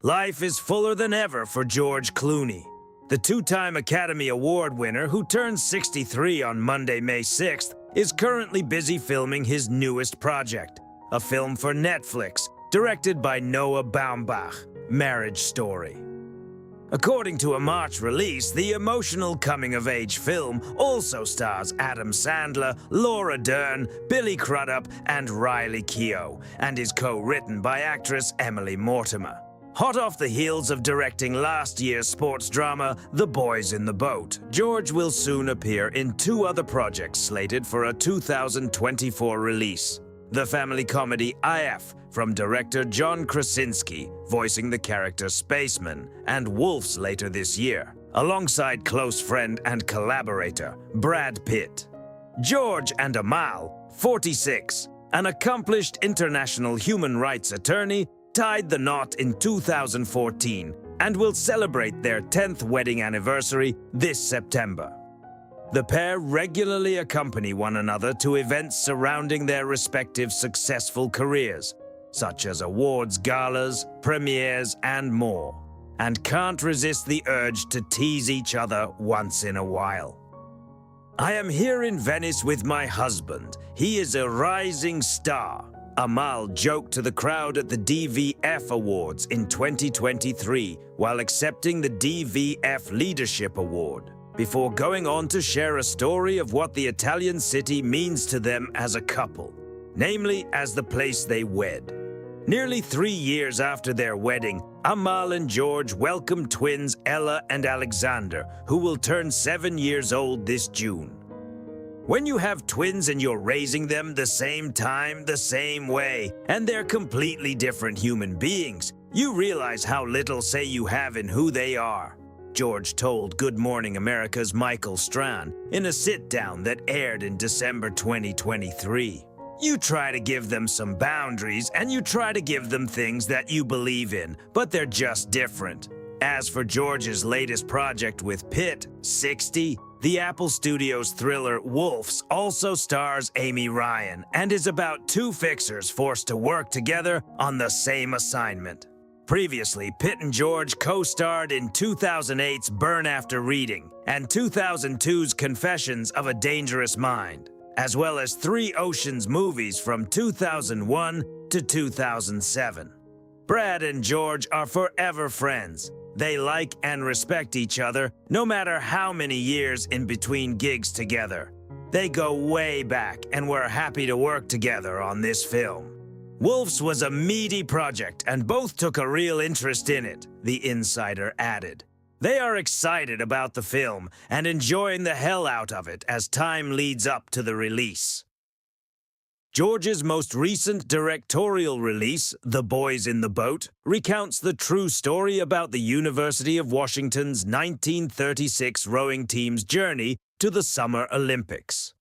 Life is fuller than ever for George Clooney. The two-time Academy Award winner, who turns 63 on Monday, May 6th, is currently busy filming his newest project, a film for Netflix, directed by Noah Baumbach, Marriage Story. According to a March release, the emotional coming-of-age film also stars Adam Sandler, Laura Dern, Billy Crudup, and Riley Keough, and is co-written by actress Emily Mortimer. Hot off the heels of directing last year's sports drama, The Boys in the Boat, George will soon appear in two other projects slated for a 2024 release. The family comedy IF, from director John Krasinski, voicing the character Spaceman, and Wolves later this year, alongside close friend and collaborator Brad Pitt. George and Amal, 46, an accomplished international human rights attorney, tied the knot in 2014 and will celebrate their 10th wedding anniversary this September. The pair regularly accompany one another to events surrounding their respective successful careers, such as awards galas, premieres, and more, and can't resist the urge to tease each other once in a while. "I am here in Venice with my husband. He is a rising star," Amal joked to the crowd at the DVF Awards in 2023 while accepting the DVF Leadership Award, before going on to share a story of what the Italian city means to them as a couple, namely as the place they wed. Nearly 3 years after their wedding, Amal and George welcomed twins Ella and Alexander, who will turn 7 years old this June. When you have twins and you're raising them the same time, the same way, and they're completely different human beings, you realize how little say you have in who they are, George told Good Morning America's Michael Strahan in a sit-down that aired in December 2023. "You try to give them some boundaries, and you try to give them things that you believe in, but they're just different." As for George's latest project with Pitt, 60, the Apple Studios thriller Wolves also stars Amy Ryan and is about two fixers forced to work together on the same assignment. Previously, Pitt and George co-starred in 2008's Burn After Reading and 2002's Confessions of a Dangerous Mind, as well as 3 Ocean's movies from 2001 to 2007. Brad and George are forever friends. They like and respect each other, no matter how many years in between gigs together. They go way back, and we're happy to work together on this film. Wolves was a meaty project, and both took a real interest in it, the insider added. They are excited about the film and enjoying the hell out of it as time leads up to the release. George's most recent directorial release, The Boys in the Boat, recounts the true story about the University of Washington's 1936 rowing team's journey to the Summer Olympics.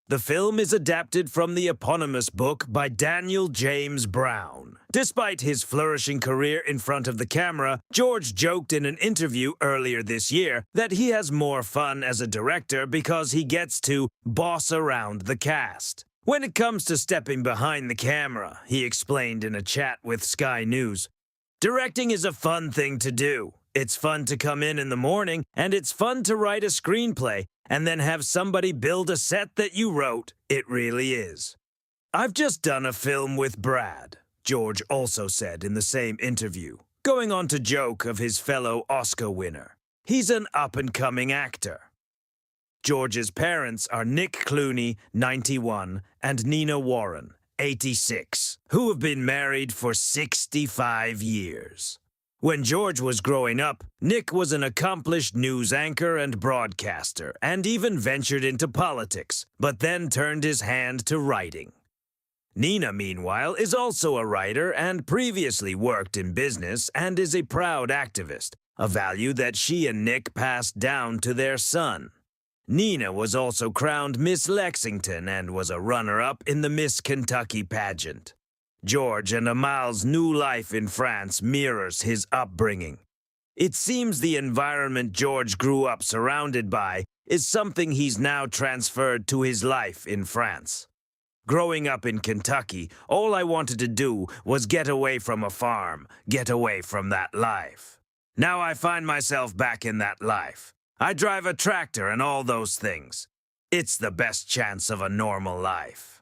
The film is adapted from the eponymous book by Daniel James Brown. Despite his flourishing career in front of the camera, George joked in an interview earlier this year that he has more fun as a director because he gets to boss around the cast. "When it comes to stepping behind the camera," he explained in a chat with Sky News, "directing is a fun thing to do. It's fun to come in the morning, and it's fun to write a screenplay and then have somebody build a set that you wrote. It really is. I've just done a film with Brad," George also said in the same interview, going on to joke of his fellow Oscar winner. "He's an up-and-coming actor." George's parents are Nick Clooney, 91, and Nina Warren, 86, who have been married for 65 years. When George was growing up, Nick was an accomplished news anchor and broadcaster, and even ventured into politics, but then turned his hand to writing. Nina, meanwhile, is also a writer and previously worked in business and is a proud activist, a value that she and Nick passed down to their son. Nina was also crowned Miss Lexington and was a runner-up in the Miss Kentucky pageant. George and Amal's new life in France mirrors his upbringing. It seems the environment George grew up surrounded by is something he's now transferred to his life in France. Growing up in Kentucky, all I wanted to do was get away from a farm, get away from that life. Now I find myself back in that life. I drive a tractor and all those things. It's the best chance of a normal life.